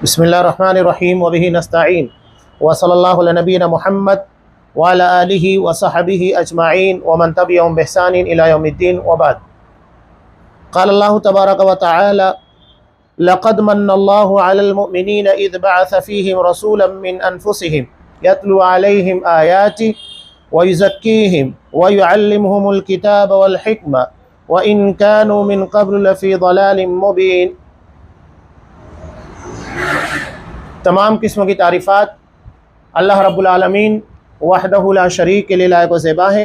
بسم اللہ الرحمن الرحیم وبہ نستعین وصلی اللہ علی نبینا محمد وعلی آلہ وصحبہ اجمعین ومن تبعهم بإحسان الى یوم الدین وبعد۔ قال اللہ تبارک وتعالی لقد من اللہ علی المؤمنین اذ بعث فیہم رسولا من انفسہم یتلو علیہم آیاتہ ویزکیہم ویعلمہم الکتاب والحکمہ وإن كانوا من قبل لفی ضلال مبین۔ تمام قسم کی تعریفات اللہ رب العالمین وحدہ لا شریک کے لیے لائق و زیبا ہے،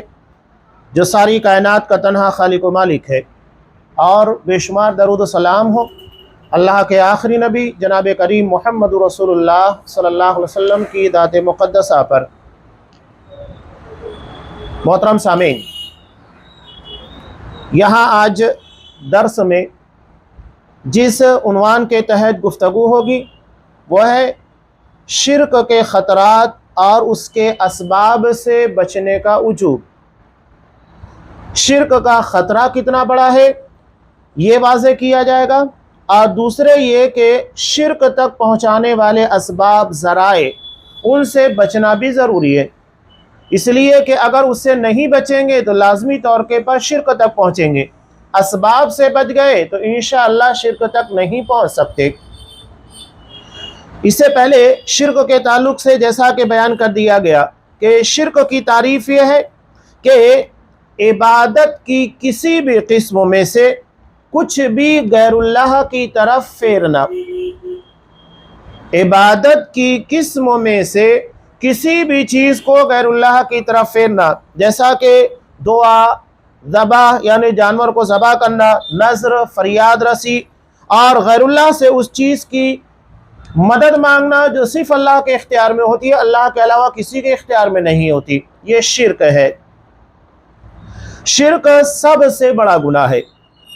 جو ساری کائنات کا تنہا خالق و مالک ہے، اور بے شمار درود و سلام ہو اللہ کے آخری نبی جناب کریم محمد رسول اللہ صلی اللہ علیہ وسلم کی ذات مقدسہ پر۔ محترم سامعین، یہاں آج درس میں جس عنوان کے تحت گفتگو ہوگی وہ ہے شرک کے خطرات اور اس کے اسباب سے بچنے کا وجوب۔ شرک کا خطرہ کتنا بڑا ہے یہ واضح کیا جائے گا، اور دوسرے یہ کہ شرک تک پہنچانے والے اسباب ذرائع ان سے بچنا بھی ضروری ہے، اس لیے کہ اگر اس سے نہیں بچیں گے تو لازمی طور کے پر شرک تک پہنچیں گے، اسباب سے بچ گئے تو انشاءاللہ شرک تک نہیں پہنچ سکتے۔ اس سے پہلے شرک کے تعلق سے جیسا کہ بیان کر دیا گیا کہ شرک کی تعریف یہ ہے کہ عبادت کی کسی بھی قسم میں سے کچھ بھی غیر اللہ کی طرف پھیرنا۔ عبادت کی قسم میں سے کسی بھی چیز کو غیر اللہ کی طرف پھیرنا، جیسا کہ دعا، ذبح یعنی جانور کو ذبح کرنا، نذر، فریاد رسی، اور غیر اللہ سے اس چیز کی مدد مانگنا جو صرف اللہ کے اختیار میں ہوتی ہے، اللہ کے علاوہ کسی کے اختیار میں نہیں ہوتی، یہ شرک ہے۔ شرک سب سے بڑا گناہ ہے،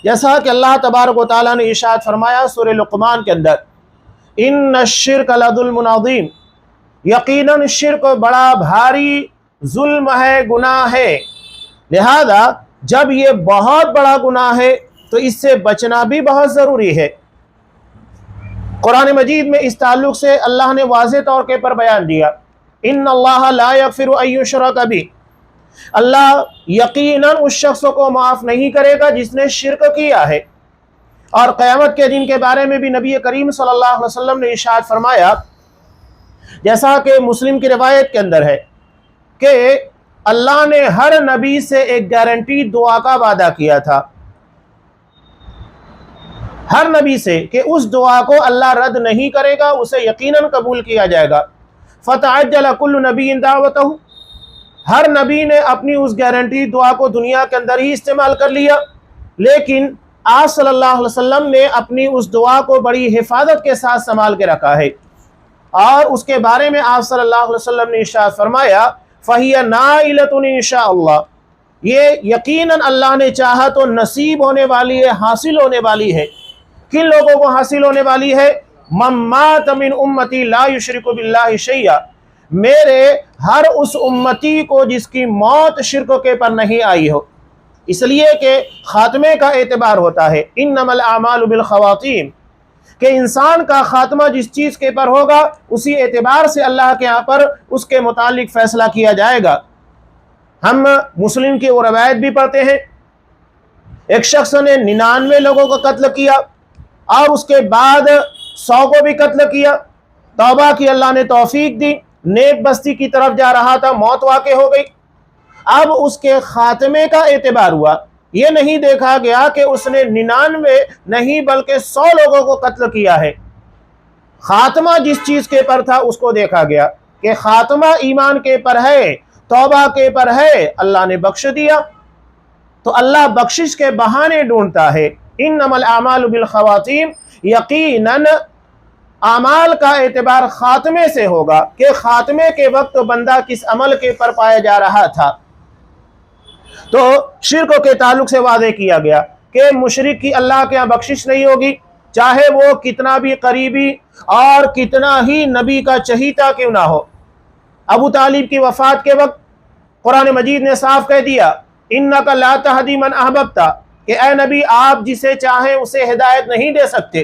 جیسا کہ اللہ تبارک و تعالیٰ نے ارشاد فرمایا سورہ لقمان کے اندر، ان الشرک لظلم عظیم، یقیناً شرک بڑا بھاری ظلم ہے، گناہ ہے۔ لہذا جب یہ بہت بڑا گناہ ہے تو اس سے بچنا بھی بہت ضروری ہے۔ قرآن مجید میں اس تعلق سے اللہ نے واضح طور کے پر بیان دیا، ان اللہ لا یغفر ان یشرک بہ، اللہ یقیناً اس شخص کو معاف نہیں کرے گا جس نے شرک کیا ہے۔ اور قیامت کے دن کے بارے میں بھی نبی کریم صلی اللہ علیہ وسلم نے ارشاد فرمایا، جیسا کہ مسلم کی روایت کے اندر ہے کہ اللہ نے ہر نبی سے ایک گارنٹی دعا کا وعدہ کیا تھا، ہر نبی سے، کہ اس دعا کو اللہ رد نہیں کرے گا، اسے یقیناً قبول کیا جائے گا۔ فتعجل کل نبی دعوتہ، ہر نبی نے اپنی اس گارنٹی دعا کو دنیا کے اندر ہی استعمال کر لیا، لیکن آپ صلی اللہ علیہ وسلم نے اپنی اس دعا کو بڑی حفاظت کے ساتھ سنبھال کے رکھا ہے، اور اس کے بارے میں آپ صلی اللہ علیہ وسلم نے ارشاد فرمایا فَهِيَ نَائِلَةٌ إِنشَاءَ، یہ یقیناً اللہ نے چاہا تو نصیب ہونے والی ہے، حاصل ہونے والی ہے۔ کن لوگوں کو حاصل ہونے والی ہے؟ مَن مَاتَ مِنْ أُمَّتِي لَا يُشْرِكُ بِاللَّهِ شَيْئًا، میرے ہر اس امتی کو جس کی موت شرک کے پر نہیں آئی ہو، اس لیے کہ خاتمے کا اعتبار ہوتا ہے، انما الاعمال بالخواتیم، کہ انسان کا خاتمہ جس چیز کے پر ہوگا اسی اعتبار سے اللہ کے یہاں پر اس کے متعلق فیصلہ کیا جائے گا۔ ہم مسلم کی وہ روایت بھی پڑھتے ہیں، ایک شخص نے 99 لوگوں کو قتل کیا اور اس کے بعد 100 کو بھی قتل کیا، توبہ کی اللہ نے توفیق دی، نیک بستی کی طرف جا رہا تھا، موت واقع ہو گئی۔ اب اس کے خاتمے کا اعتبار ہوا، یہ نہیں دیکھا گیا کہ اس نے 99 نہیں بلکہ 100 لوگوں کو قتل کیا ہے، خاتمہ جس چیز کے پر تھا اس کو دیکھا گیا کہ خاتمہ ایمان کے پر ہے، توبہ کے پر ہے، اللہ نے بخش دیا۔ تو اللہ بخشش کے بہانے ڈھونڈتا ہے۔ انما الاعمال بالخواتیم، یقیناً اعمال کا اعتبار خاتمے سے ہوگا کہ خاتمے کے وقت بندہ کس عمل کے پر پایا جا رہا تھا۔ تو شرک کے تعلق سے واضح کیا گیا کہ مشرک کی اللہ کے یہاں بخشش نہیں ہوگی، چاہے وہ کتنا بھی قریبی اور کتنا ہی نبی کا چہیتا کیوں نہ ہو۔ ابو طالب کی وفات کے وقت قرآن مجید نے صاف کہہ دیا، انک لا تہدی من احببت، کہ اے نبی آپ جسے چاہیں اسے ہدایت نہیں دے سکتے۔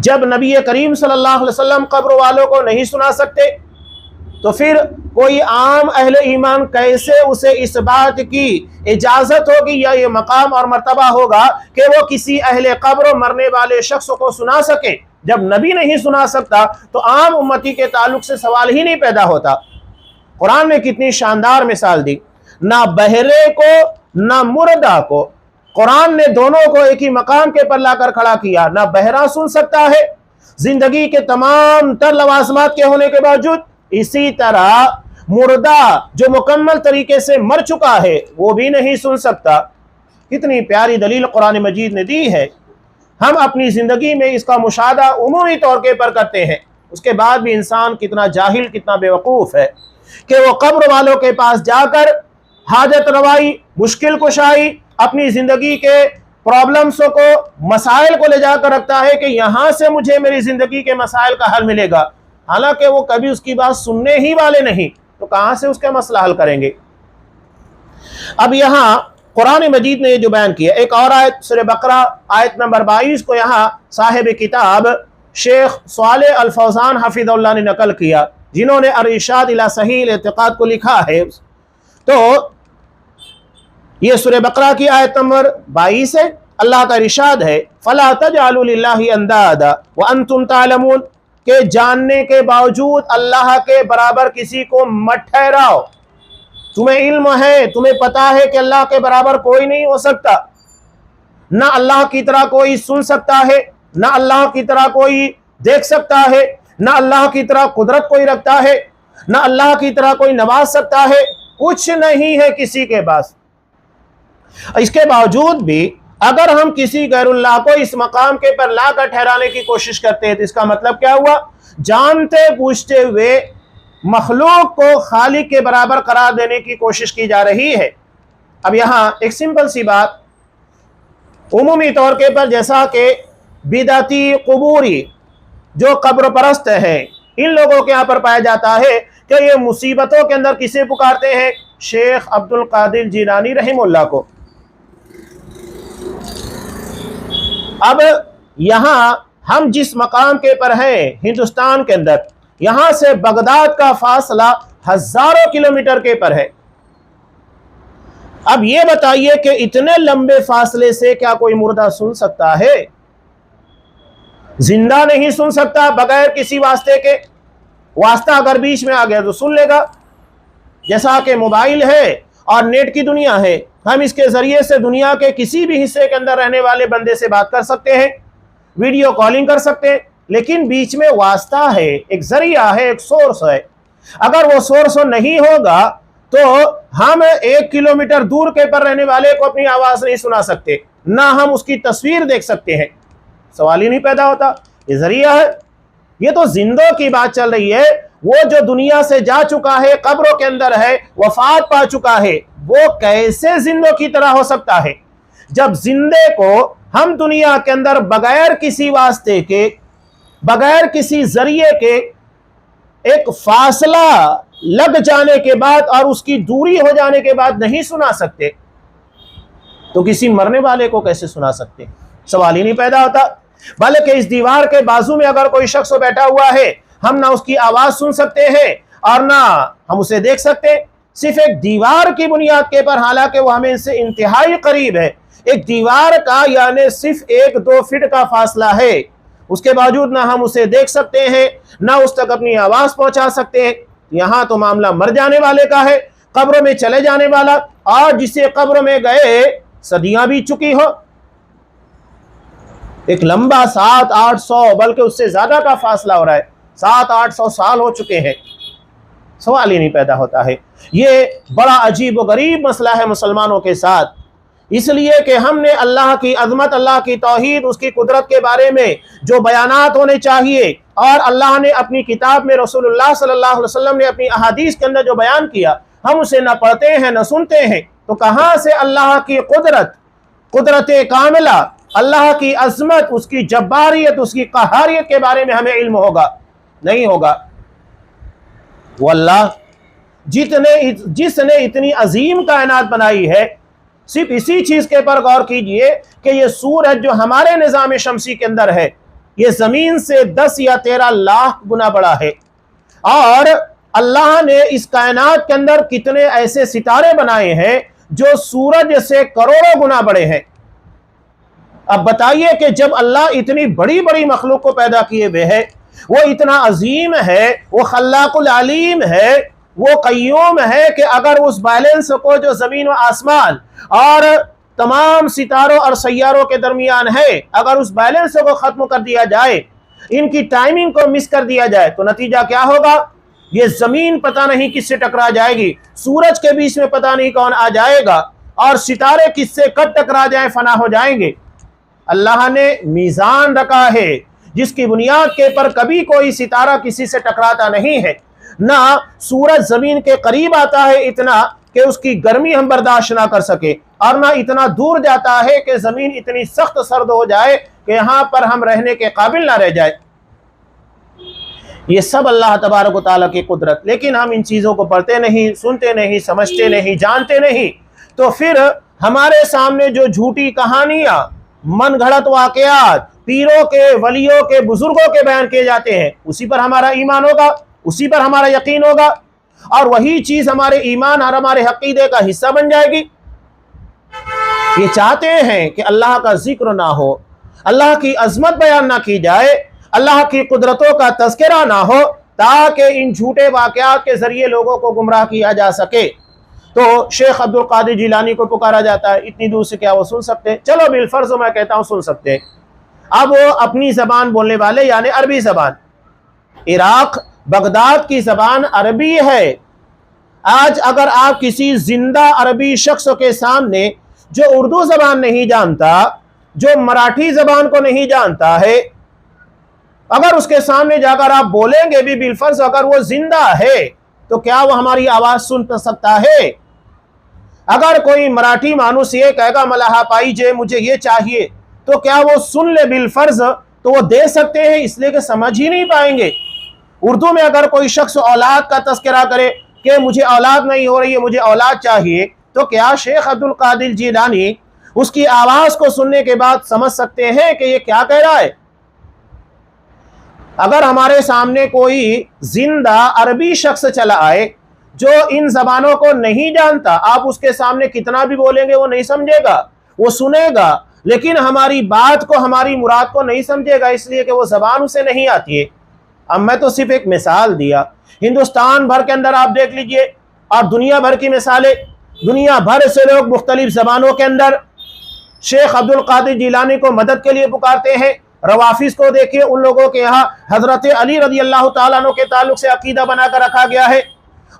جب نبی کریم صلی اللہ علیہ وسلم قبر والوں کو نہیں سنا سکتے تو پھر کوئی عام اہل ایمان کیسے اسے اس بات کی اجازت ہوگی یا یہ مقام اور مرتبہ ہوگا کہ وہ کسی اہل قبر مرنے والے شخص کو سنا سکے؟ جب نبی نہیں سنا سکتا تو عام امتی کے تعلق سے سوال ہی نہیں پیدا ہوتا۔ قرآن نے کتنی شاندار مثال دی، نہ بہرے کو نہ مردہ کو قرآن نے دونوں کو ایک ہی مقام کے پر لا کر کھڑا کیا۔ نہ بہرا سن سکتا ہے زندگی کے تمام تر لوازمات کے ہونے کے باوجود، اسی طرح مردہ جو مکمل طریقے سے مر چکا ہے وہ بھی نہیں سن سکتا۔ کتنی پیاری دلیل قرآن مجید نے دی ہے۔ ہم اپنی زندگی میں اس کا مشاہدہ عمومی طور کے پر کرتے ہیں، اس کے بعد بھی انسان کتنا جاہل، کتنا بیوقوف ہے کہ وہ قبر والوں کے پاس جا کر حاجت روائی، مشکل کشائی، اپنی زندگی کے پرابلمسوں کو، مسائل کو لے جا کر رکھتا ہے کہ یہاں سے مجھے میری زندگی کے مسائل کا حل ملے گا، حالانکہ وہ کبھی اس کی بات سننے ہی والے نہیں، تو کہاں سے اس کا مسئلہ حل کریں گے؟ اب یہاں قرآن مجید نے یہ جو بیان کیا، ایک اور آیت سورہ بقرہ آیت نمبر 22 کو یہاں صاحب کتاب شیخ صالح الفوزان حفظ اللہ نے نقل کیا، جنہوں نے ارشاد الی صحیح الاعتقاد کو لکھا ہے۔ تو یہ سورہ بقرہ کی آیت نمبر 22 ہے، اللہ کا ارشاد ہے فَلَا تَجْعَلُوا لِلَّهِ أَنْدَادًا وَأَنْتُمْ تَعْلَمُونَ، کہ جاننے کے باوجود اللہ کے برابر کسی کو مت ٹھہراؤ۔ تمہیں علم ہے، تمہیں پتا ہے کہ اللہ کے برابر کوئی نہیں ہو سکتا، نہ اللہ کی طرح کوئی سن سکتا ہے، نہ اللہ کی طرح کوئی دیکھ سکتا ہے، نہ اللہ کی طرح قدرت کوئی رکھتا ہے، نہ اللہ کی طرح کوئی نواز سکتا ہے، کچھ نہیں ہے کسی کے پاس۔ اس کے باوجود بھی اگر ہم کسی غیر اللہ کو اس مقام کے پر لا کر ٹھہرانے کی کوشش کرتے ہیں تو اس کا مطلب کیا ہوا؟ جانتے پوچھتے ہوئے مخلوق کو خالق کے برابر قرار دینے کی کوشش کی جا رہی ہے۔ اب یہاں ایک سمپل سی بات، عمومی طور کے پر جیسا کہ بدعتی قبوری جو قبر پرست ہے، ان لوگوں کے یہاں پر پایا جاتا ہے کہ یہ مصیبتوں کے اندر کسے پکارتے ہیں؟ شیخ عبد القادر جیلانی رحمہ اللہ کو۔ اب یہاں ہم جس مقام کے پر ہیں ہندوستان کے اندر، یہاں سے بغداد کا فاصلہ ہزاروں کلومیٹر کے پر ہے۔ اب یہ بتائیے کہ اتنے لمبے فاصلے سے کیا کوئی مردہ سن سکتا ہے؟ زندہ نہیں سن سکتا بغیر کسی واسطے کے، واسطہ اگر بیچ میں آ گیا تو سن لے گا۔ جیسا کہ موبائل ہے اور نیٹ کی دنیا ہے، ہم اس کے ذریعے سے دنیا کے کسی بھی حصے کے اندر رہنے والے بندے سے بات کر سکتے ہیں، ویڈیو کالنگ کر سکتے ہیں، لیکن بیچ میں واسطہ ہے، ایک ذریعہ ہے، ایک سورس ہے۔ اگر وہ سورس نہیں ہوگا تو ہم 1 کلومیٹر دور کے پر رہنے والے کو اپنی آواز نہیں سنا سکتے، نہ ہم اس کی تصویر دیکھ سکتے ہیں۔ سوال ہی نہیں پیدا ہوتا، یہ ذریعہ ہے۔ یہ تو زندوں کی بات چل رہی ہے، وہ جو دنیا سے جا چکا ہے، قبروں کے اندر ہے، وفات پا چکا ہے، وہ کیسے زندوں کی طرح ہو سکتا ہے؟ جب زندے کو ہم دنیا کے اندر بغیر کسی واسطے کے، بغیر کسی ذریعے کے، ایک فاصلہ لگ جانے کے بعد اور اس کی دوری ہو جانے کے بعد نہیں سنا سکتے، تو کسی مرنے والے کو کیسے سنا سکتے؟ سوال ہی نہیں پیدا ہوتا۔ بلکہ اس دیوار کے بازو میں اگر کوئی شخص بیٹھا ہوا ہے، ہم نہ اس کی آواز سن سکتے ہیں اور نہ ہم اسے دیکھ سکتے، صرف ایک دیوار کی بنیاد کے پر، حالانکہ وہ ہمیں سے انتہائی قریب ہے۔ ایک دیوار کا یعنی صرف 1-2 فٹ کا فاصلہ ہے، اس کے باوجود نہ ہم اسے دیکھ سکتے ہیں، نہ اس تک اپنی آواز پہنچا سکتے ہیں۔ یہاں تو معاملہ مر جانے والے کا ہے، قبر میں چلے جانے والا، اور جسے قبر میں گئے صدیاں بھی چکی ہو، ایک لمبا 700-800 بلکہ اس سے زیادہ کا فاصلہ ہو رہا ہے، 700-800 سال ہو چکے ہیں، سوال ہی نہیں پیدا ہوتا ہے۔ یہ بڑا عجیب و غریب مسئلہ ہے مسلمانوں کے ساتھ، اس لیے کہ ہم نے اللہ کی عظمت، اللہ کی توحید، اس کی قدرت کے بارے میں جو بیانات ہونے چاہیے، اور اللہ نے اپنی کتاب میں، رسول اللہ صلی اللہ علیہ وسلم نے اپنی احادیث کے اندر جو بیان کیا، ہم اسے نہ پڑھتے ہیں نہ سنتے ہیں، تو کہاں سے اللہ کی قدرت کاملہ، اللہ کی عظمت، اس کی جباریت، اس کی قہاریت کے بارے میں ہمیں علم ہوگا؟ نہیں ہوگا۔ واللہ جس نے اتنی عظیم کائنات بنائی ہے، صرف اسی چیز کے پر غور کیجئے کہ یہ سورج جو ہمارے نظام شمسی کے اندر ہے، یہ زمین سے 10 یا 13 لاکھ گنا بڑا ہے۔ اور اللہ نے اس کائنات کے اندر کتنے ایسے ستارے بنائے ہیں جو سورج سے کروڑوں گنا بڑے ہیں۔ اب بتائیے کہ جب اللہ اتنی بڑی بڑی مخلوق کو پیدا کیے ہوئے ہے، وہ اتنا عظیم ہے، وہ خلاق العلیم ہے، وہ قیوم ہے کہ اگر اس بیلنس کو جو زمین و آسمان اور تمام ستاروں اور سیاروں کے درمیان ہے، اگر اس بیلنس کو ختم کر دیا جائے، ان کی ٹائمنگ کو مس کر دیا جائے، تو نتیجہ کیا ہوگا؟ یہ زمین پتہ نہیں کس سے ٹکرا جائے گی، سورج کے بیچ میں پتہ نہیں کون آ جائے گا، اور ستارے کس سے کب ٹکرا جائیں، فنا ہو جائیں گے۔ اللہ نے میزان رکھا ہے جس کی بنیاد کے پر کبھی کوئی ستارہ کسی سے ٹکراتا نہیں ہے، نہ سورج زمین کے قریب آتا ہے اتنا کہ اس کی گرمی ہم برداشت نہ کر سکے، اور نہ اتنا دور جاتا ہے کہ زمین اتنی سخت سرد ہو جائے کہ یہاں پر ہم رہنے کے قابل نہ رہ جائے۔ یہ سب اللہ تبارک و تعالیٰ کی قدرت، لیکن ہم ان چیزوں کو پڑھتے نہیں، سنتے نہیں، سمجھتے نہیں، جانتے نہیں، تو پھر ہمارے سامنے جو جھوٹی کہانیاں، من گھڑت واقعات پیروں کے، ولیوں کے، بزرگوں کے بیان کیے جاتے ہیں، اسی پر ہمارا ایمان ہوگا، اسی پر ہمارا یقین ہوگا، اور وہی چیز ہمارے ایمان اور ہمارے عقیدے کا حصہ بن جائے گی۔ یہ چاہتے ہیں کہ اللہ کا ذکر نہ ہو، اللہ کی عظمت بیان نہ کی جائے، اللہ کی قدرتوں کا تذکرہ نہ ہو، تاکہ ان جھوٹے واقعات کے ذریعے لوگوں کو گمراہ کیا جا سکے۔ تو شیخ عبد القادر جیلانی کو پکارا جاتا ہے، اتنی دور سے کیا وہ سن سکتے ہیں؟ چلو بالفرض میں کہتا ہوں سن سکتے ہیں۔ اب وہ اپنی زبان بولنے والے، یعنی عربی زبان، عراق بغداد کی زبان عربی ہے۔ آج اگر آپ کسی زندہ عربی شخص کے سامنے جو اردو زبان نہیں جانتا، جو مراٹھی زبان کو نہیں جانتا ہے، اگر اس کے سامنے جا کر آپ بولیں گے بھی بالفرض اگر وہ زندہ ہے، تو کیا وہ ہماری آواز سن سکتا ہے؟ اگر کوئی مراٹھی مانوس یہ کہے گا ملہا پائی جے مجھے یہ چاہیے، تو کیا وہ سن لے بالفرض؟ تو وہ دے سکتے ہیں، اس لیے کہ سمجھ ہی نہیں پائیں گے۔ اردو میں اگر کوئی شخص اولاد کا تذکرہ کرے کہ مجھے اولاد نہیں ہو رہی ہے، مجھے اولاد چاہیے، تو کیا شیخ عبد القادر جیلانی اس کی آواز کو سننے کے بعد سمجھ سکتے ہیں کہ یہ کیا کہہ رہا ہے؟ اگر ہمارے سامنے کوئی زندہ عربی شخص چلا آئے جو ان زبانوں کو نہیں جانتا، آپ اس کے سامنے کتنا بھی بولیں گے وہ نہیں سمجھے گا، وہ سنے گا لیکن ہماری بات کو، ہماری مراد کو نہیں سمجھے گا، اس لیے کہ وہ زبان اسے نہیں آتی ہے۔ اب میں تو صرف ایک مثال دیا، ہندوستان بھر کے اندر آپ دیکھ لیجئے، اور دنیا بھر کی مثالیں، دنیا بھر سے لوگ مختلف زبانوں کے اندر شیخ عبد القادر جیلانی کو مدد کے لیے پکارتے ہیں۔ روافظ کو دیکھیے، ان لوگوں کے یہاں حضرت علی رضی اللہ تعالیٰ عنہ کے تعلق سے عقیدہ بنا کر رکھا گیا ہے،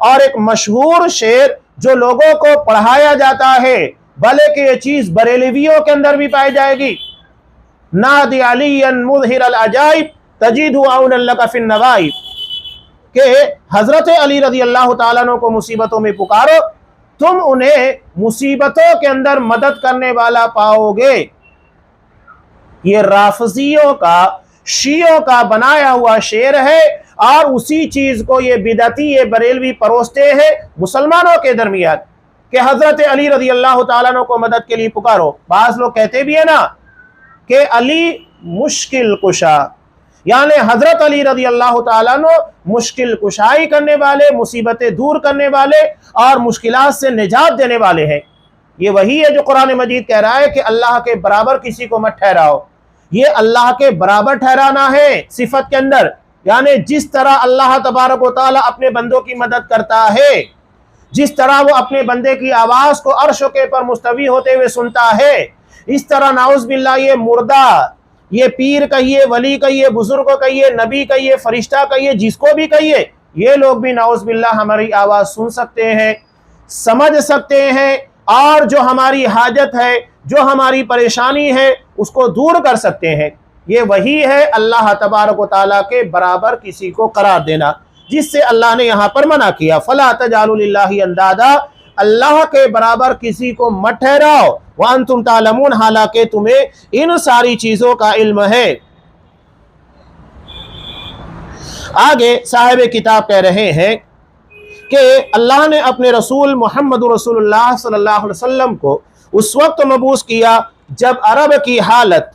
اور ایک مشہور شعر جو لوگوں کو پڑھایا جاتا ہے، بھلے کہ یہ چیز بریلویوں کے اندر بھی پائی جائے گی، نادی علی مظہر العجائب تجید عون لک فی النوائب، کہ حضرت علی رضی اللہ تعالیٰ عنہ کو مصیبتوں میں پکارو، تم انہیں مصیبتوں کے اندر مدد کرنے والا پاؤ گے۔ یہ رافضیوں کا، شیعوں کا بنایا ہوا شعر ہے، اور اسی چیز کو یہ بدعتی، یہ بریلوی پروستے ہیں مسلمانوں کے درمیان کہ حضرت علی رضی اللہ تعالیٰ عنہ کو مدد کے لیے پکارو۔ بعض لوگ کہتے بھی ہیں نا کہ علی مشکل کشا، یعنی حضرت علی رضی اللہ تعالیٰ عنہ مشکل کشائی کرنے والے، مصیبتیں دور کرنے والے اور مشکلات سے نجات دینے والے ہیں۔ یہ وہی ہے جو قرآن مجید کہہ رہا ہے کہ اللہ کے برابر کسی کو مت ٹھہراؤ۔ یہ اللہ کے برابر ٹھہرانا ہے صفت کے اندر، یعنی جس طرح اللہ تبارک و تعالیٰ اپنے بندوں کی مدد کرتا ہے، جس طرح وہ اپنے بندے کی آواز کو عرش کے پر مستوی ہوتے ہوئے سنتا ہے، اس طرح نعوذ باللہ یہ مردہ، یہ پیر کہیے، ولی کہیے، بزرگ کہیے، نبی کہیے، فرشتہ کہیے، جس کو بھی کہیے، یہ لوگ بھی نعوذ باللہ ہماری آواز سن سکتے ہیں، سمجھ سکتے ہیں، اور جو ہماری حاجت ہے، جو ہماری پریشانی ہے، اس کو دور کر سکتے ہیں۔ یہ وہی ہے اللہ تبارک و تعالیٰ کے برابر کسی کو قرار دینا، جس سے اللہ نے یہاں پر منع کیا، فَلَا تَجْعَلُوا لِلَّهِ اندادا، اللہ کے برابر کسی کو مت ٹھہراؤ، وَأَنْتُمْ تَعْلَمُونَ، حالانکہ تمہیں ان ساری چیزوں کا علم ہے۔ آگے صاحب کتاب کہہ رہے ہیں کہ اللہ نے اپنے رسول محمد رسول اللہ صلی اللہ علیہ وسلم کو اس وقت مبعوث کیا جب عرب کی حالت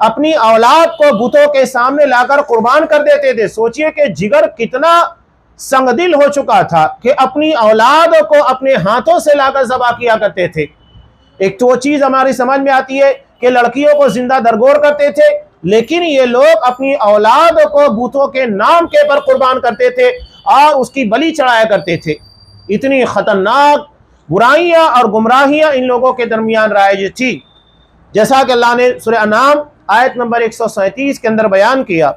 اپنی اولاد کو بتوں کے سامنے لا کر قربان کر دیتے تھے۔ سوچئے کہ جگر کتنا سنگ دل ہو چکا تھا کہ اپنی اولاد کو اپنے ہاتھوں سے لا کر ذبح کیا کرتے تھے۔ ایک تو وہ چیز ہماری سمجھ میں آتی ہے کہ لڑکیوں کو زندہ درگور کرتے تھے، لیکن یہ لوگ اپنی اولاد کو بتوں کے نام کے پر قربان کرتے تھے اور اس کی بلی چڑھایا کرتے تھے۔ اتنی خطرناک برائیاں اور گمراہیاں ان لوگوں کے درمیان رائج تھی، جیسا کہ اللہ نے سورہ انعام آیت نمبر 137 کے اندر بیان کیا،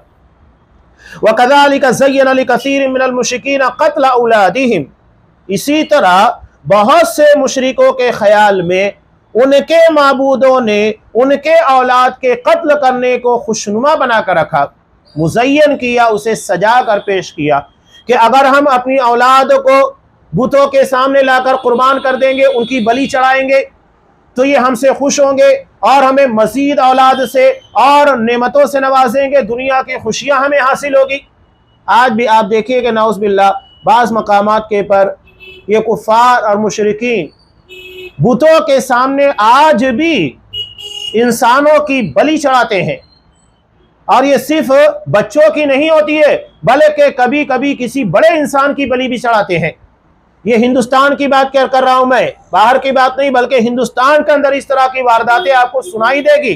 وَكَذَلِكَ زَيَّنَ لِكَثِيرٍ مِّنَ الْمُشْرِكِينَ قَتْلَ أَوْلَادِهِمْ، اسی طرح بہت سے مشرکوں کے خیال میں ان کے معبودوں نے ان کے اولاد کے قتل کرنے کو خوشنما بنا کر رکھا، مزین کیا، اسے سجا کر پیش کیا کہ اگر ہم اپنی اولاد کو بتوں کے سامنے لا کر قربان کر دیں گے، ان کی بلی چڑھائیں گے تو یہ ہم سے خوش ہوں گے اور ہمیں مزید اولاد سے اور نعمتوں سے نوازیں گے، دنیا کی خوشیاں ہمیں حاصل ہوگی۔ آج بھی آپ دیکھیے کہ نعوذ باللہ بعض مقامات کے پر یہ کفار اور مشرکین بتوں کے سامنے آج بھی انسانوں کی بلی چڑھاتے ہیں، اور یہ صرف بچوں کی نہیں ہوتی ہے بلکہ کبھی کبھی کسی بڑے انسان کی بلی بھی چڑھاتے ہیں۔ یہ ہندوستان کی بات کر رہا ہوں میں، باہر کی بات نہیں، بلکہ ہندوستان کے اندر اس طرح کی وارداتیں آپ کو سنائی دے گی،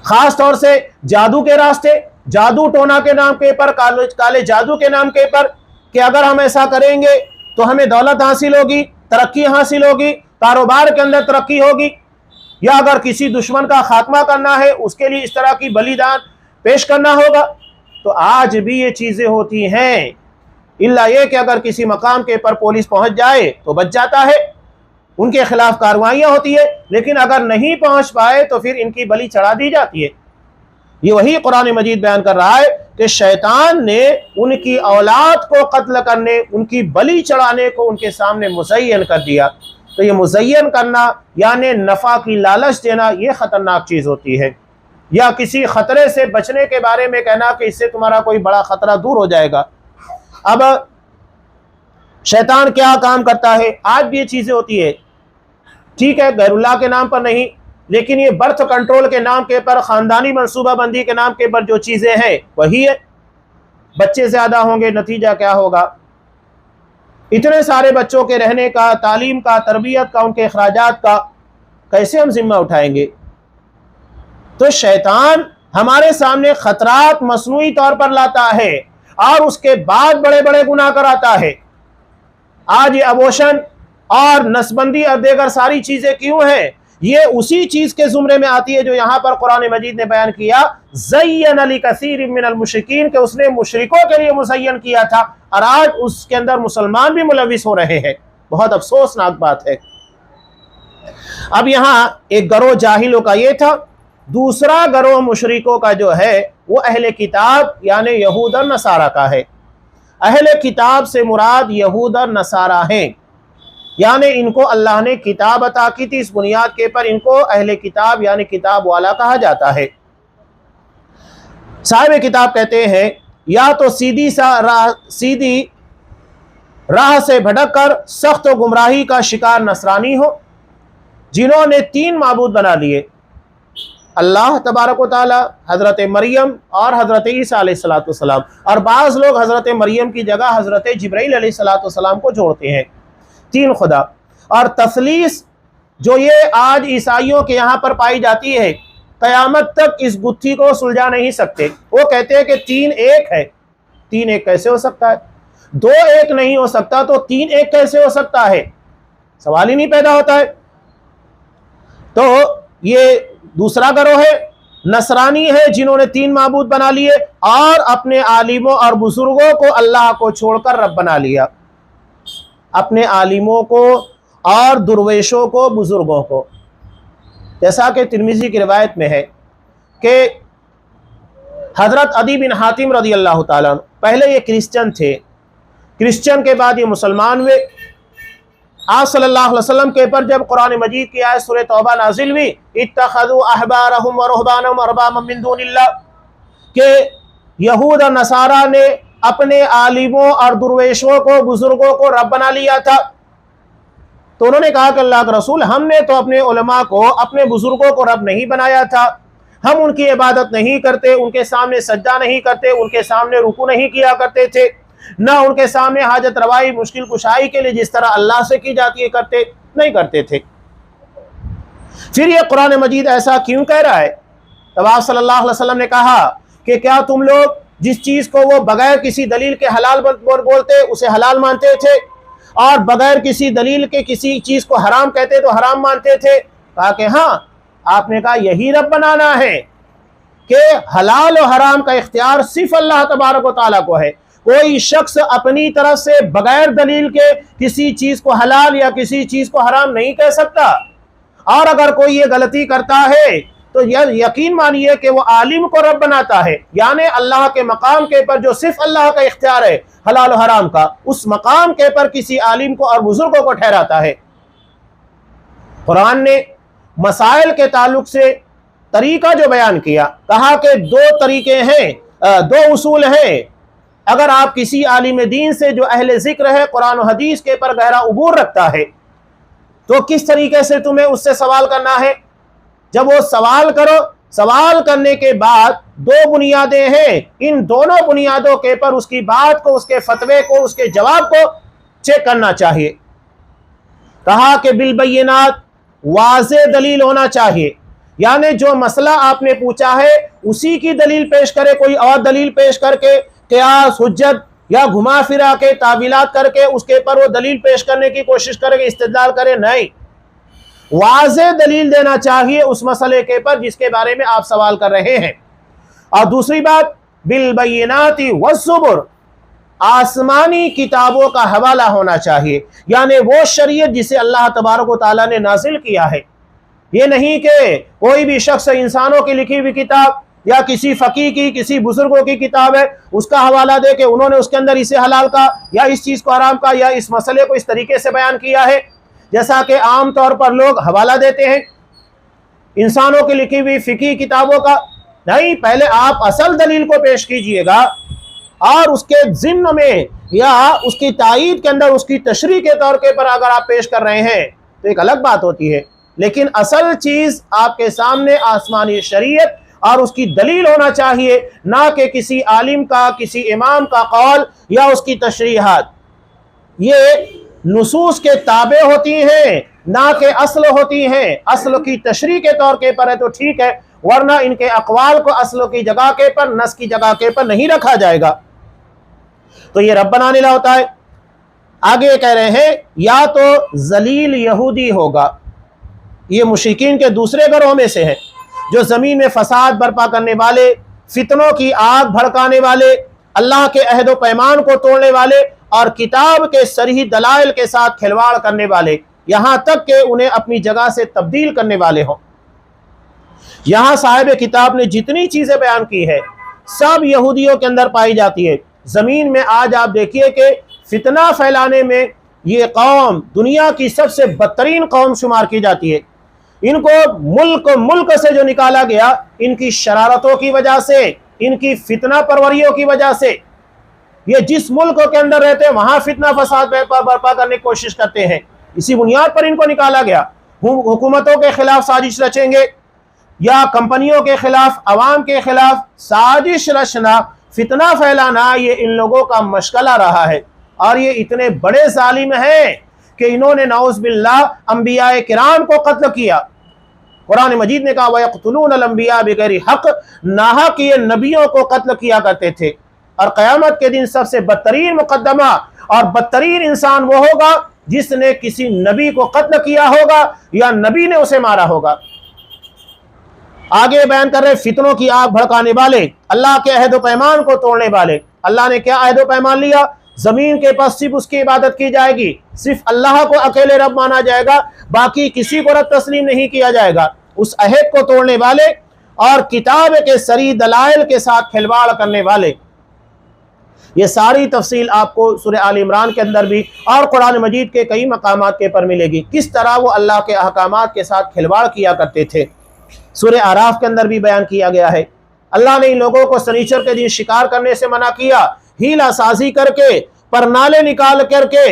خاص طور سے جادو کے راستے، جادو ٹونا کے نام کے پر، کالے جادو کے نام کے پر، کہ اگر ہم ایسا کریں گے تو ہمیں دولت حاصل ہوگی، ترقی حاصل ہوگی، کاروبار کے اندر ترقی ہوگی، یا اگر کسی دشمن کا خاتمہ کرنا ہے اس کے لیے اس طرح کی بلیدان پیش کرنا ہوگا۔ تو آج بھی یہ چیزیں ہوتی ہیں، الا یہ کہ اگر کسی مقام کے پر پولیس پہنچ جائے تو بچ جاتا ہے، ان کے خلاف کارروائیاں ہوتی ہے، لیکن اگر نہیں پہنچ پائے تو پھر ان کی بلی چڑھا دی جاتی ہے۔ یہ وہی قرآن مجید بیان کر رہا ہے کہ شیطان نے ان کی اولاد کو قتل کرنے، ان کی بلی چڑھانے کو ان کے سامنے مزین کر دیا۔ تو یہ مزین کرنا یعنی نفع کی لالچ دینا، یہ خطرناک چیز ہوتی ہے، یا کسی خطرے سے بچنے کے بارے میں کہنا کہ اس سے تمہارا کوئی بڑا خطرہ دور ہو جائے گا۔ اب شیطان کیا کام کرتا ہے، آج بھی یہ چیزیں ہوتی ہے، ٹھیک ہے غیر اللہ کے نام پر نہیں، لیکن یہ برتھ کنٹرول کے نام کے پر، خاندانی منصوبہ بندی کے نام کے پر جو چیزیں ہیں وہی ہے۔ بچے زیادہ ہوں گے، نتیجہ کیا ہوگا؟ اتنے سارے بچوں کے رہنے کا، تعلیم کا، تربیت کا، ان کے اخراجات کا کیسے ہم ذمہ اٹھائیں گے؟ تو شیطان ہمارے سامنے خطرات مصنوعی طور پر لاتا ہے اور اس کے بعد بڑے بڑے گناہ کراتا ہے۔ آج یہ ابوشن اور نسبندی اور دیگر ساری چیزیں کیوں ہیں؟ یہ اسی چیز کے زمرے میں آتی ہے جو یہاں پر قرآن مجید نے بیان کیا، زین لکثیر من المشرکین، کہ اس نے مشرکوں کے لیے مزین کیا تھا، اور آج اس کے اندر مسلمان بھی ملوث ہو رہے ہیں۔ بہت افسوسناک بات ہے۔ اب یہاں ایک گروہ جاہلوں کا یہ تھا، دوسرا گروہ مشرکوں کا جو ہے وہ اہل کتاب یعنی یہود اور نصارہ کا ہے۔ اہل کتاب سے مراد یہود اور نصارہ ہیں، یعنی ان کو اللہ نے کتاب عطا کی تھی، اس بنیاد کے پر ان کو اہل کتاب یعنی کتاب والا کہا جاتا ہے۔ صاحب کتاب کہتے ہیں یا تو سیدھی راہ سے بھٹک کر سخت و گمراہی کا شکار نصرانی ہو، جنہوں نے 3 معبود بنا لیے، اللہ تبارک و تعالی، حضرت مریم اور حضرت عیسیٰ علیہ السلام، اور بعض لوگ حضرت مریم کی جگہ حضرت جبرائیل علیہ السلام کو جوڑتے ہیں، 3 خدا۔ اور تثلیث جو یہ آج عیسائیوں کے یہاں پر پائی جاتی ہے، قیامت تک اس گتھی کو سلجھا نہیں سکتے۔ وہ کہتے ہیں کہ 3 ایک ہے۔ 3 ایک کیسے ہو سکتا ہے؟ 2 ایک نہیں ہو سکتا تو 3 ایک کیسے ہو سکتا ہے؟ سوال ہی نہیں پیدا ہوتا ہے۔ تو یہ دوسرا گروہ ہے، نصرانی ہے، جنہوں نے 3 معبود بنا لیے اور اپنے عالموں اور بزرگوں کو اللہ کو چھوڑ کر رب بنا لیا، اپنے عالموں کو اور درویشوں کو، بزرگوں کو۔ جیسا کہ ترمذی کی روایت میں ہے کہ حضرت عدی بن حاتم رضی اللہ تعالیٰ عنہ، پہلے یہ کرسچن تھے، کرسچن کے بعد یہ مسلمان ہوئے۔ آپ صلی اللہ علیہ وسلم کے پر جب قرآن مجید کی آیت سورہ توبہ نازل ہوئی، اتخذوا احبارهم ورهبانهم اربابا من دون اللہ، کہ یہود اور نصارہ نے اپنے عالموں اور درویشوں کو، بزرگوں کو رب بنا لیا تھا۔ تو انہوں نے کہا کہ اللہ کے رسول، ہم نے تو اپنے علماء کو، اپنے بزرگوں کو رب نہیں بنایا تھا، ہم ان کی عبادت نہیں کرتے، ان کے سامنے سجدہ نہیں کرتے، ان کے سامنے رکوع نہیں کیا کرتے تھے، نہ ان کے سامنے حاجت روائی مشکل کشائی کے لیے جس طرح اللہ سے کی جاتی ہے کرتے نہیں کرتے تھے۔ پھر یہ قرآن مجید ایسا کیوں کہہ رہا ہے؟ تب آپ صلی اللہ علیہ وسلم نے کہا کہ کیا تم لوگ جس چیز کو وہ بغیر کسی دلیل کے حلال بولتے اسے حلال مانتے تھے، اور بغیر کسی دلیل کے کسی چیز کو حرام کہتے تو حرام مانتے تھے؟ کہا کہ ہاں۔ آپ نے کہا یہی رب بنانا ہے کہ حلال و حرام کا اختیار صرف اللہ تبارک و تعالیٰ کو ہے۔ کوئی شخص اپنی طرف سے بغیر دلیل کے کسی چیز کو حلال یا کسی چیز کو حرام نہیں کہہ سکتا، اور اگر کوئی یہ غلطی کرتا ہے تو یقین مانیے کہ وہ عالم کو رب بناتا ہے، یعنی اللہ کے مقام کے پر جو صرف اللہ کا اختیار ہے حلال و حرام کا، اس مقام کے پر کسی عالم کو اور بزرگوں کو ٹھہراتا ہے۔ قرآن نے مسائل کے تعلق سے طریقہ جو بیان کیا، کہا کہ دو طریقے ہیں، دو اصول ہیں۔ اگر آپ کسی عالم دین سے جو اہل ذکر ہے، قرآن و حدیث کے پر گہرا عبور رکھتا ہے، تو کس طریقے سے تمہیں اس سے سوال کرنا ہے؟ جب وہ سوال کرو، سوال کرنے کے بعد دو بنیادیں ہیں، ان دونوں بنیادوں کے پر اس کی بات کو، اس کے فتوے کو، اس کے جواب کو چیک کرنا چاہیے۔ کہا کہ بالبینات، واضح دلیل ہونا چاہیے، یعنی جو مسئلہ آپ نے پوچھا ہے اسی کی دلیل پیش کرے، کوئی اور دلیل پیش کر کے قیاس، حجت یا گھما پھرا کے تعویلات کر کے اس کے پر وہ دلیل پیش کرنے کی کوشش کرے، استدلال کرے، نہیں، واضح دلیل دینا چاہیے اس مسئلے کے پر جس کے بارے میں آپ سوال کر رہے ہیں۔ اور دوسری بات، بالبینات والزبر، آسمانی کتابوں کا حوالہ ہونا چاہیے، یعنی وہ شریعت جسے اللہ تبارک و تعالیٰ نے نازل کیا ہے۔ یہ نہیں کہ کوئی بھی شخص انسانوں کی لکھی ہوئی کتاب یا کسی فقیہ کی، کسی بزرگوں کی کتاب ہے، اس کا حوالہ دے کہ انہوں نے اس کے اندر اسے حلال کا یا اس چیز کو حرام کا یا اس مسئلے کو اس طریقے سے بیان کیا ہے، جیسا کہ عام طور پر لوگ حوالہ دیتے ہیں انسانوں کی لکھی ہوئی فقہی کتابوں کا۔ نہیں، پہلے آپ اصل دلیل کو پیش کیجئے گا، اور اس کے ضمن میں یا اس کی تائید کے اندر اس کی تشریح کے طور پر اگر آپ پیش کر رہے ہیں تو ایک الگ بات ہوتی ہے، لیکن اصل چیز آپ کے سامنے آسمانی شریعت اور اس کی دلیل ہونا چاہیے، نہ کہ کسی عالم کا، کسی امام کا قول یا اس کی تشریحات۔ یہ نصوص کے تابع ہوتی ہیں، نہ کہ اصل ہوتی ہیں۔ اصل کی تشریح کے طور پر ہے تو ٹھیک ہے، ورنہ ان کے اقوال کو اصل کی جگہ کے پر، نص کی جگہ کے پر نہیں رکھا جائے گا۔ تو یہ رب بنانے لا ہوتا ہے۔ آگے کہہ رہے ہیں یا تو ذلیل یہودی ہوگا، یہ مشرکین کے دوسرے گروہ میں سے ہے، جو زمین میں فساد برپا کرنے والے، فتنوں کی آگ بھڑکانے والے، اللہ کے عہد و پیمان کو توڑنے والے اور کتاب کے صریح دلائل کے ساتھ کھلواڑ کرنے والے، یہاں تک کہ انہیں اپنی جگہ سے تبدیل کرنے والے ہوں۔ یہاں صاحب کتاب نے جتنی چیزیں بیان کی ہے سب یہودیوں کے اندر پائی جاتی ہے۔ زمین میں آج آپ دیکھیے کہ فتنہ پھیلانے میں یہ قوم دنیا کی سب سے بدترین قوم شمار کی جاتی ہے۔ ان کو ملک سے جو نکالا گیا ان کی شرارتوں کی وجہ سے، ان کی فتنہ پروریوں کی وجہ سے۔ یہ جس ملک کے اندر رہتے ہیں وہاں فتنہ فساد برپا کرنے کی کوشش کرتے ہیں، اسی بنیاد پر ان کو نکالا گیا۔ حکومتوں کے خلاف سازش رچیں گے یا کمپنیوں کے خلاف، عوام کے خلاف سازش رچنا، فتنہ پھیلانا، یہ ان لوگوں کا مشغلہ رہا ہے۔ اور یہ اتنے بڑے ظالم ہیں کہ انہوں نے نعوذ باللہ انبیاء کرام کو قتل کیا۔ قرآن مجید نے کہا وَيَقْتُلُونَ الْأَنْبِيَاءَ بِغَيْرِ حق، ناحق یہ نبیوں کو قتل کیا کرتے تھے۔ اور قیامت کے دن سب سے بدترین مقدمہ اور بدترین انسان وہ ہوگا جس نے کسی نبی کو قتل کیا ہوگا یا نبی نے اسے مارا ہوگا۔ آگے بیان کر رہے فتنوں کی آگ بھڑکانے والے، اللہ کے عہد و پیمان کو توڑنے والے۔ اللہ نے کیا عہد و پیمان لیا؟ زمین کے پاس صرف اس کی عبادت کی جائے گی، صرف اللہ کو اکیلے رب مانا جائے گا، باقی کسی کو رب تسلیم نہیں کیا جائے گا۔ اس عہد کو توڑنے والے اور کتاب کے صریح دلائل کے ساتھ کھلواڑ کرنے والے۔ یہ ساری تفصیل آپ کو سورہ آل عمران کے اندر بھی اور قرآن مجید کے کئی مقامات کے پر ملے گی، کس طرح وہ اللہ کے احکامات کے ساتھ کھلواڑ کیا کرتے تھے۔ سورہ اعراف کے اندر بھی بیان کیا گیا ہے۔ اللہ نے ان لوگوں کو سنیچر کے دن شکار کرنے سے منع کیا، ہیلا سازی کر کے، پرنالے نکال کر کے،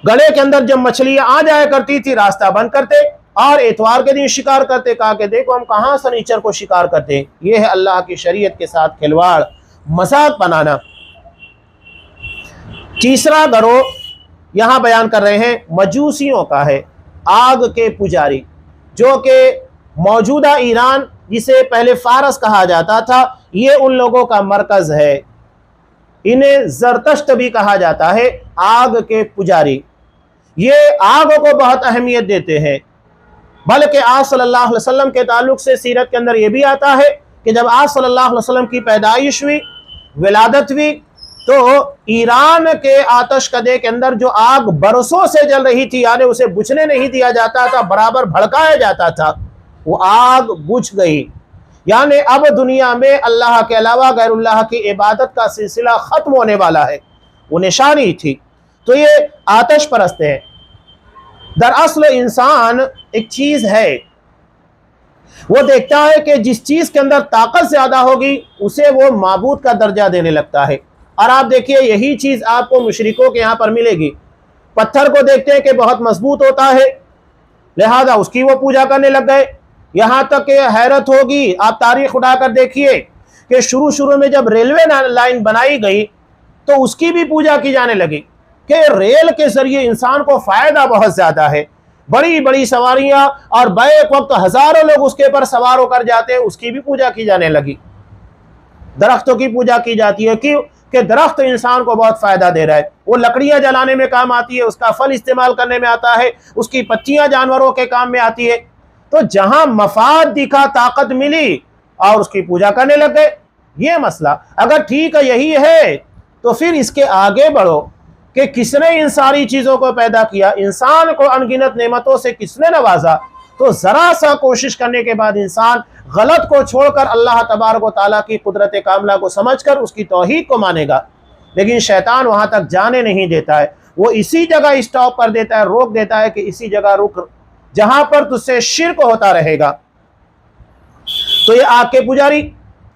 گلے کے اندر جب مچھلیاں آ جایا کرتی تھی راستہ بند کرتے، اور اتوار کے دن شکار کرتے. کہا کہ دیکھو ہم کہاں سنیچر کو شکار کرتے ہیں. یہ ہے اللہ کی شریعت کے ساتھ کھلواڑ، مذاق بنانا. تیسرا گروہ یہاں بیان کر رہے ہیں مجوسیوں کا ہے، آگ کے پجاری، جو کہ موجودہ ایران جسے پہلے فارس کہا جاتا تھا یہ ان لوگوں کا مرکز ہے. انہیں زرتشت بھی کہا جاتا ہے، آگ کے پجاری. یہ آگ کو بہت اہمیت دیتے ہیں، بلکہ آپ صلی اللہ علیہ وسلم کے تعلق سے سیرت کے اندر یہ بھی آتا ہے کہ جب آپ صلی اللہ علیہ وسلم کی پیدائش ہوئی، ولادت ہوئی، تو ایران کے آتش کدے کے اندر جو آگ برسوں سے جل رہی تھی، یعنی اسے بجھنے نہیں دیا جاتا تھا، برابر بھڑکایا جاتا تھا، وہ آگ بجھ گئی. یعنی اب دنیا میں اللہ کے علاوہ غیر اللہ کی عبادت کا سلسلہ ختم ہونے والا ہے. وہ نشانی تھی. تو یہ آتش پرست ہے. دراصل انسان ایک چیز ہے، وہ دیکھتا ہے کہ جس چیز کے اندر طاقت زیادہ ہوگی اسے وہ معبود کا درجہ دینے لگتا ہے. اور آپ دیکھیے یہی چیز آپ کو مشرکوں کے یہاں پر ملے گی. پتھر کو دیکھتے ہیں کہ بہت مضبوط ہوتا ہے، لہذا اس کی وہ پوجا کرنے لگ گئے. یہاں تک کہ حیرت ہوگی، آپ تاریخ اٹھا کر دیکھیے کہ شروع میں جب ریلوے لائن بنائی گئی تو اس کی بھی پوجا کی جانے لگی کہ ریل کے ذریعے انسان کو فائدہ بہت زیادہ ہے. بڑی بڑی سواریاں اور بیک وقت ہزاروں لوگ اس کے پر سوار ہو کر جاتے ہیں، اس کی بھی پوجا کی جانے لگی. درختوں کی پوجا کی جاتی ہے کہ درخت انسان کو بہت فائدہ دے رہا ہے، وہ لکڑیاں جلانے میں کام آتی ہے، اس کا پھل استعمال کرنے میں آتا ہے، اس کی پتیاں جانوروں کے کام میں آتی ہے. تو جہاں مفاد دکھا، طاقت ملی اور اس کی پوجا کرنے لگ گئے. یہ مسئلہ اگر ٹھیک ہے یہی ہے تو پھر اس کے آگے بڑھو کہ کس نے ان ساری چیزوں کو پیدا کیا، انسان کو انگنت نعمتوں سے کس نے نوازا. تو ذرا سا کوشش کرنے کے بعد انسان غلط کو چھوڑ کر اللہ تبارک و تعالیٰ کی قدرت کاملہ کو سمجھ کر اس کی توحید کو مانے گا. لیکن شیطان وہاں تک جانے نہیں دیتا ہے، وہ اسی جگہ اسٹاپ کر دیتا ہے، روک دیتا ہے کہ اسی جگہ رک جہاں پر تجھ سے شرک ہوتا رہے گا. تو یہ آگ کے پجاری،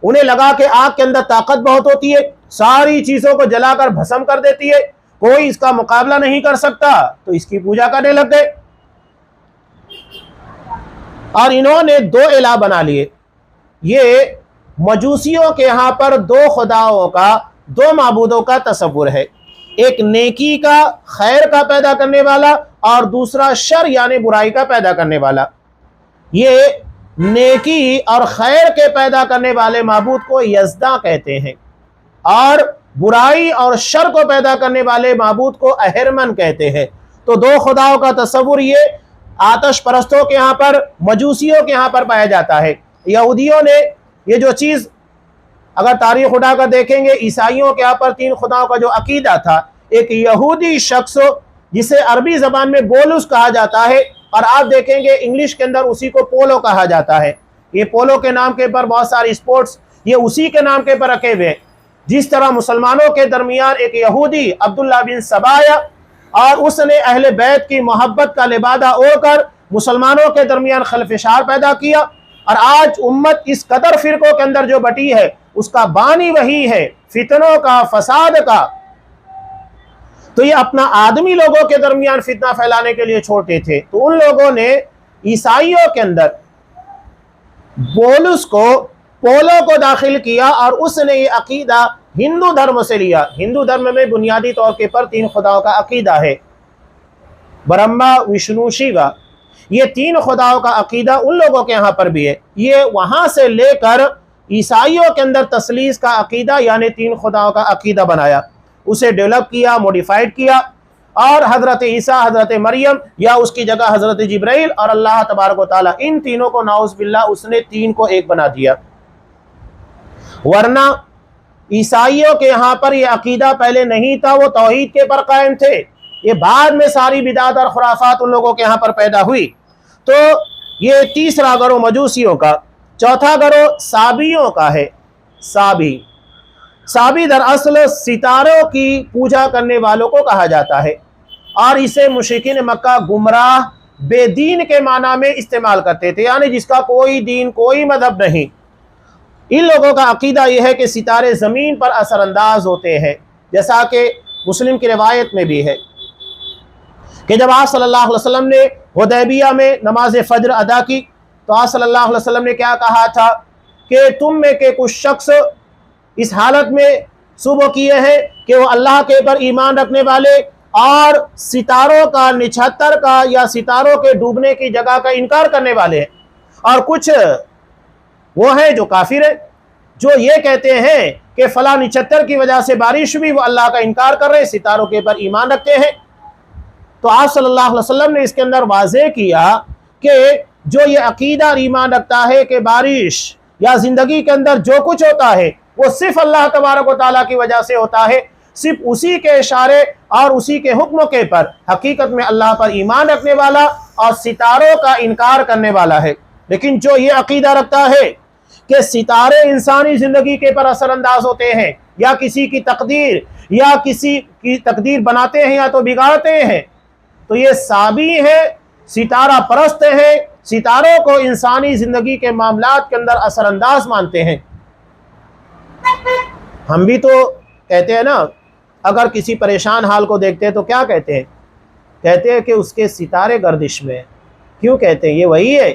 انہیں لگا کہ آگ کے اندر طاقت بہت ہوتی ہے، ساری چیزوں کو جلا کر بھسم کر دیتی ہے، کوئی اس کا مقابلہ نہیں کر سکتا، تو اس کی پوجا کرنے لگ گئے. اور انہوں نے دو الہ بنا لیے. یہ مجوسیوں کے یہاں پر دو خداؤں کا، دو معبودوں کا تصور ہے. ایک نیکی کا، خیر کا پیدا کرنے والا، اور دوسرا شر یعنی برائی کا پیدا کرنے والا. یہ نیکی اور خیر کے پیدا کرنے والے معبود کو یزداں کہتے ہیں، اور برائی اور شر کو پیدا کرنے والے معبود کو اہرمن کہتے ہیں. تو دو خداؤں کا تصور یہ آتش پرستوں کے یہاں پر، مجوسیوں کے یہاں پر پایا جاتا ہے. یہودیوں نے یہ جو چیز اگر تاریخ اٹھا کر دیکھیں گے، عیسائیوں کے یہاں پر تین خداؤں کا جو عقیدہ تھا، ایک یہودی شخص جسے عربی زبان میں بولس کہا جاتا ہے، اور آپ دیکھیں گے انگلش کے اندر اسی کو پولو کہا جاتا ہے. یہ پولو کے نام کے پر بہت ساری سپورٹس یہ اسی کے نام کے پر رکھے ہوئے. جس طرح مسلمانوں کے درمیان ایک یہودی عبداللہ بن سبایا، اور اس نے اہل بیت کی محبت کا لبادہ اوڑھ کر مسلمانوں کے درمیان خلفشار پیدا کیا، اور آج امت اس قدر فرقوں کے اندر جو بٹی ہے اس کا بانی وہی ہے، فتنوں کا، فساد کا. تو یہ اپنا آدمی لوگوں کے درمیان فتنہ پھیلانے کے لیے چھوڑتے تھے. تو ان لوگوں نے عیسائیوں کے اندر بولس کو، پولو کو داخل کیا، اور اس نے یہ عقیدہ ہندو دھرم سے لیا. ہندو دھرم میں بنیادی طور کے پر تین خداؤں کا عقیدہ ہے، برہما، وشنو، شیوا. یہ تین خداؤں کا عقیدہ ان لوگوں کے یہاں پر بھی ہے. یہ وہاں سے لے کر عیسائیوں کے اندر تثلیث کا عقیدہ یعنی تین خداؤں کا عقیدہ بنایا، اسے ڈیولپ کیا، موڈیفائڈ کیا، اور حضرت عیسیٰ، حضرت مریم، یا اس کی جگہ حضرت جبرائیل اور اللہ تبارک و تعالیٰ، ان تینوں کو نعوذ باللہ اس نے تین کو ایک بنا دیا. ورنہ عیسائیوں کے یہاں پر یہ عقیدہ پہلے نہیں تھا، وہ توحید کے پر قائم تھے. یہ بعد میں ساری بدعات اور خرافات ان لوگوں کے یہاں پر پیدا ہوئی. تو یہ تیسرا گروہ مجوسیوں کا. چوتھا گروہ سابیوں کا ہے. سابی دراصل ستاروں کی پوجا کرنے والوں کو کہا جاتا ہے، اور اسے مشرکین مکہ گمراہ، بے دین کے معنی میں استعمال کرتے تھے، یعنی جس کا کوئی دین، کوئی مذہب نہیں. ان لوگوں کا عقیدہ یہ ہے کہ ستارے زمین پر اثر انداز ہوتے ہیں، جیسا کہ مسلم کی روایت میں بھی ہے کہ جب آپ صلی اللہ علیہ وسلم نے حدیبیہ میں نماز فجر ادا کی تو آپ صلی اللہ علیہ وسلم نے کیا کہا تھا کہ تم میں کے کچھ شخص اس حالت میں صبح کیے ہیں کہ وہ اللہ کے پر ایمان رکھنے والے اور ستاروں کا نچھتر کا یا ستاروں کے ڈوبنے کی جگہ کا انکار کرنے والے ہیں، اور کچھ وہ ہیں جو کافر ہیں جو یہ کہتے ہیں کہ فلاں نچھتر کی وجہ سے بارش ہوئی، وہ اللہ کا انکار کر رہے ہیں، ستاروں کے پر ایمان رکھتے ہیں۔ تو آپ صلی اللہ علیہ وسلم نے اس کے اندر واضح کیا کہ جو یہ عقیدہ اور ایمان رکھتا ہے کہ بارش یا زندگی کے اندر جو کچھ ہوتا ہے وہ صرف اللہ تبارک و تعالیٰ کی وجہ سے ہوتا ہے، صرف اسی کے اشارے اور اسی کے حکموں کے پر حقیقت میں اللہ پر ایمان رکھنے والا اور ستاروں کا انکار کرنے والا ہے۔ لیکن جو یہ عقیدہ رکھتا ہے کہ ستارے انسانی زندگی کے پر اثر انداز ہوتے ہیں یا کسی کی تقدیر یا کسی کی تقدیر بناتے ہیں یا تو بگاڑتے ہیں، تو یہ سابی ہیں، ستارہ پرست ہیں، ستاروں کو انسانی زندگی کے معاملات کے اندر اثر انداز مانتے ہیں۔ ہم بھی تو کہتے ہیں نا، اگر کسی پریشان حال کو دیکھتے ہیں تو کیا کہتے ہیں؟ کہتے ہیں کہ اس کے ستارے گردش میں ہیں۔ کیوں کہتے ہیں؟ یہ وہی ہے،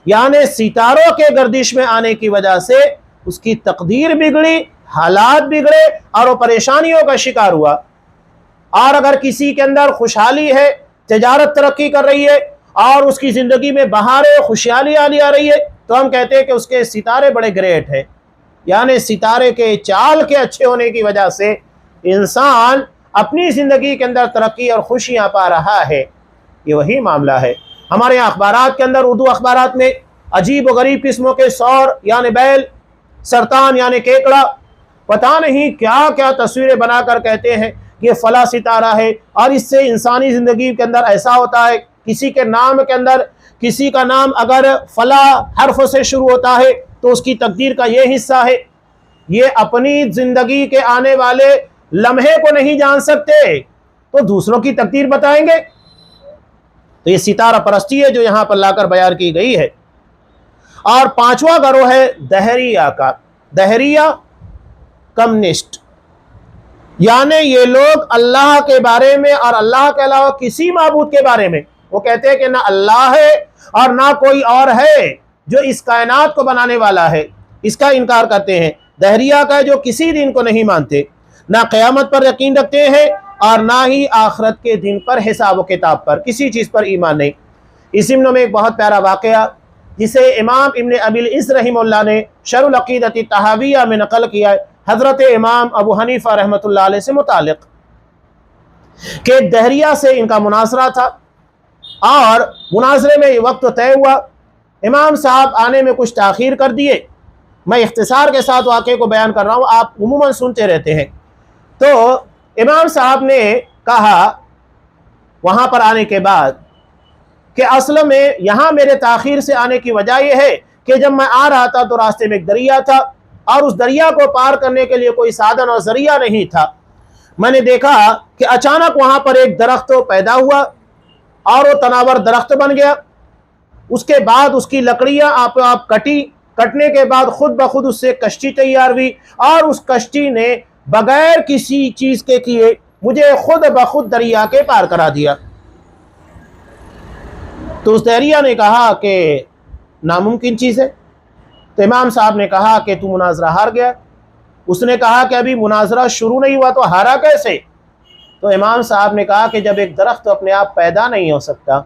یعنی ستاروں کے گردش میں آنے کی وجہ سے اس کی تقدیر بگڑی، حالات بگڑے اور وہ پریشانیوں کا شکار ہوا۔ اور اگر کسی کے اندر خوشحالی ہے، تجارت ترقی کر رہی ہے اور اس کی زندگی میں بہاریں خوشحالی آ رہی ہے، تو ہم کہتے ہیں کہ اس کے ستارے بڑے گریٹ ہیں، یعنی ستارے کے چال کے اچھے ہونے کی وجہ سے انسان اپنی زندگی کے اندر ترقی اور خوشیاں پا رہا ہے۔ یہ وہی معاملہ ہے۔ ہمارے یہاں اخبارات کے اندر، اردو اخبارات میں عجیب و غریب قسموں کے سور یعنی بیل، سرطان یعنی کیکڑا، پتہ نہیں کیا کیا تصویریں بنا کر کہتے ہیں یہ فلاں ستارہ ہے اور اس سے انسانی زندگی کے اندر ایسا ہوتا ہے۔ کسی کے نام کے اندر کسی کا نام اگر فلاں حرف سے شروع ہوتا ہے تو اس کی تقدیر کا یہ حصہ ہے۔ یہ اپنی زندگی کے آنے والے لمحے کو نہیں جان سکتے تو دوسروں کی تقدیر بتائیں گے؟ تو یہ ستارہ پرستی ہے جو یہاں پر لا کر بیان کی گئی ہے۔ اور پانچواں گروہ ہے دہریہ کا۔ دہریہ کمیونسٹ، یعنی یہ لوگ اللہ کے بارے میں اور اللہ کے علاوہ کسی معبود کے بارے میں وہ کہتے ہیں کہ نہ اللہ ہے اور نہ کوئی اور ہے جو اس کائنات کو بنانے والا ہے، اس کا انکار کرتے ہیں۔ دہریہ کا جو کسی دن کو نہیں مانتے، نہ قیامت پر یقین رکھتے ہیں اور نہ ہی آخرت کے دن پر، حساب و کتاب پر، کسی چیز پر ایمان نہیں۔ اس ضمن میں ایک بہت پیارا واقعہ جسے امام ابن ابی العز رحمہ اللہ نے شرح العقیدۃ الطحاویہ میں نقل کیا ہے حضرت امام ابو حنیفہ رحمۃ اللہ علیہ سے متعلق، کہ دہریہ سے ان کا مناظرہ تھا اور مناظرے میں یہ وقت طے ہوا، امام صاحب آنے میں کچھ تاخیر کر دیے۔ میں اختصار کے ساتھ واقعے کو بیان کر رہا ہوں، آپ عموماً سنتے رہتے ہیں۔ تو امام صاحب نے کہا وہاں پر آنے کے بعد کہ اصل میں یہاں میرے تاخیر سے آنے کی وجہ یہ ہے کہ جب میں آ رہا تھا تو راستے میں ایک دریا تھا اور اس دریا کو پار کرنے کے لیے کوئی سادن اور ذریعہ نہیں تھا۔ میں نے دیکھا کہ اچانک وہاں پر ایک درخت پیدا ہوا اور وہ تناور درخت بن گیا۔ اس کے بعد اس کی لکڑیاں آپ کٹی، کٹنے کے بعد خود بخود اس سے کشتی تیار ہوئی اور اس کشتی نے بغیر کسی چیز کے کیے مجھے خود بخود دریا کے پار کرا دیا۔ تو اس دہریہ نے کہا کہ ناممکن چیز ہے۔ تو امام صاحب نے کہا کہ تو مناظرہ ہار گیا۔ اس نے کہا کہ ابھی مناظرہ شروع نہیں ہوا تو ہارا کیسے؟ تو امام صاحب نے کہا کہ جب ایک درخت اپنے آپ پیدا نہیں ہو سکتا،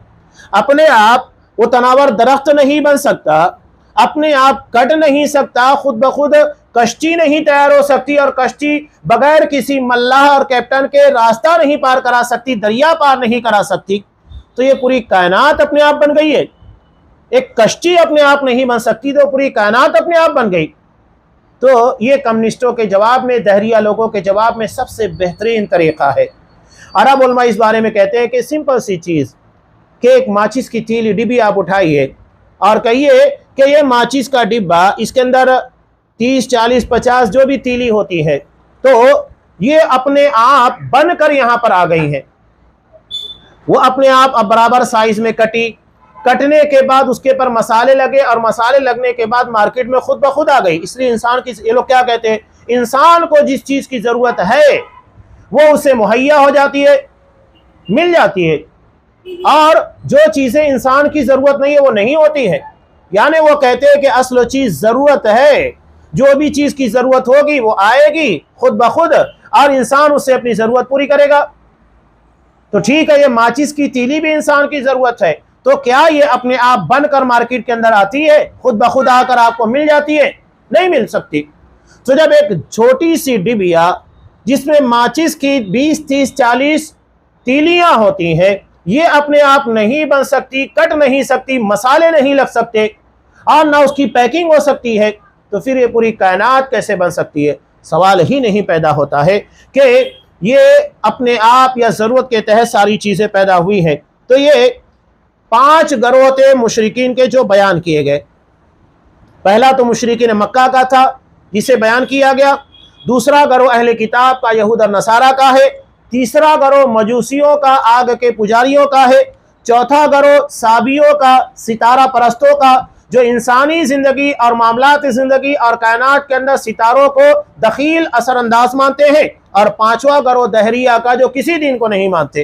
اپنے آپ وہ تناور درخت نہیں بن سکتا، اپنے آپ کٹ نہیں سکتا، خود بخود کشتی نہیں تیار ہو سکتی اور کشتی بغیر کسی ملاح اور کیپٹن کے راستہ نہیں پار کرا سکتی، دریا پار نہیں کرا سکتی، تو یہ پوری کائنات اپنے آپ بن گئی ہے۔ ایک کشتی اپنے آپ نہیں بن سکتی تو پوری کائنات اپنے آپ بن گئی۔ تو یہ کمیونسٹوں کے جواب میں، دہریہ لوگوں کے جواب میں سب سے بہترین طریقہ ہے۔ عرب علماء اس بارے میں کہتے ہیں کہ سمپل سی چیز کہ ایک ماچس کی تیلی ڈبی آپ اٹھائیے اور کہیے کہ یہ ماچس کا ڈبہ، اس کے اندر 30 40 50 جو بھی تیلی ہوتی ہے، تو یہ اپنے آپ بن کر یہاں پر آ گئی ہیں۔ وہ اپنے آپ اب برابر سائز میں کٹی، کٹنے کے بعد اس کے پر مسالے لگے اور مسالے لگنے کے بعد مارکیٹ میں خود بخود آ گئی۔ اس لیے انسان کی، یہ لوگ کیا کہتے ہیں، انسان کو جس چیز کی ضرورت ہے وہ اسے مہیا ہو جاتی ہے، مل جاتی ہے۔ اور جو چیزیں انسان کی ضرورت نہیں ہے وہ نہیں ہوتی ہے. یعنی وہ کہتے ہیں کہ اصل چیز ضرورت ہے، جو بھی چیز کی ضرورت ہوگی وہ آئے گی خود بخود اور انسان اس سے اپنی ضرورت پوری کرے گا. تو ٹھیک ہے، یہ ماچس کی تیلی بھی انسان کی ضرورت ہے، تو کیا یہ اپنے آپ بن کر مارکیٹ کے اندر آتی ہے، خود بخود آ کر آپ کو مل جاتی ہے؟ نہیں مل سکتی. تو جب ایک چھوٹی سی ڈبیا جس میں ماچس کی 20 30 40 تیلیاں ہوتی ہیں، یہ اپنے آپ نہیں بن سکتی، کٹ نہیں سکتی، مسالے نہیں لگ سکتے اور نہ اس کی پیکنگ ہو سکتی ہے، تو پھر یہ پوری کائنات کیسے بن سکتی ہے؟ سوال ہی نہیں پیدا ہوتا ہے کہ یہ اپنے آپ یا ضرورت کے تحت ساری چیزیں پیدا ہوئی ہیں. تو یہ 5 گروہ تھے مشرکین کے جو بیان کیے گئے. پہلا تو مشرکین مکہ کا تھا جسے بیان کیا گیا، دوسرا گروہ اہل کتاب کا یہود اور نصارہ کا ہے، تیسرا گروہ مجوسیوں کا آگ کے پجاریوں کا ہے، چوتھا گروہ صابیوں کا ستارہ پرستوں کا جو انسانی زندگی اور معاملات زندگی اور کائنات کے اندر ستاروں کو دخیل اثر انداز مانتے ہیں، اور پانچواں گروہ دہریہ کا جو کسی دین کو نہیں مانتے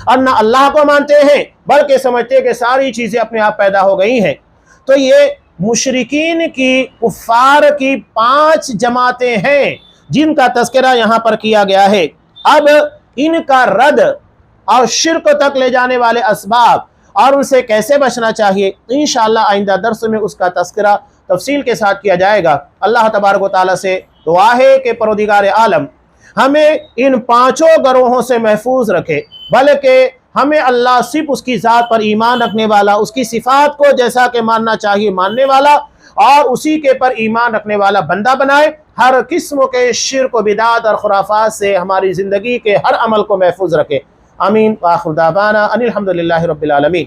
اور نہ اللہ کو مانتے ہیں بلکہ سمجھتے ہیں کہ ساری چیزیں اپنے آپ پیدا ہو گئی ہیں. تو یہ مشرکین کی کفار کی 5 جماعتیں ہیں جن کا تذکرہ یہاں پر کیا گیا ہے. اب ان کا رد اور شرک تک لے جانے والے اسباب اور ان سے کیسے بچنا چاہیے، انشاءاللہ آئندہ درس میں اس کا تذکرہ تفصیل کے ساتھ کیا جائے گا. اللہ تبارک و تعالیٰ سے دعا ہے کہ پروردگار عالم ہمیں ان 5 گروہوں سے محفوظ رکھے، بلکہ ہمیں اللہ صرف اس کی ذات پر ایمان رکھنے والا، اس کی صفات کو جیسا کہ ماننا چاہیے ماننے والا اور اسی کے پر ایمان رکھنے والا بندہ بنائے. ہر قسم کے شرک و بدعات اور خرافات سے ہماری زندگی کے ہر عمل کو محفوظ رکھے. آمین. وآخر دعوانا ان الحمدللہ رب العالمین.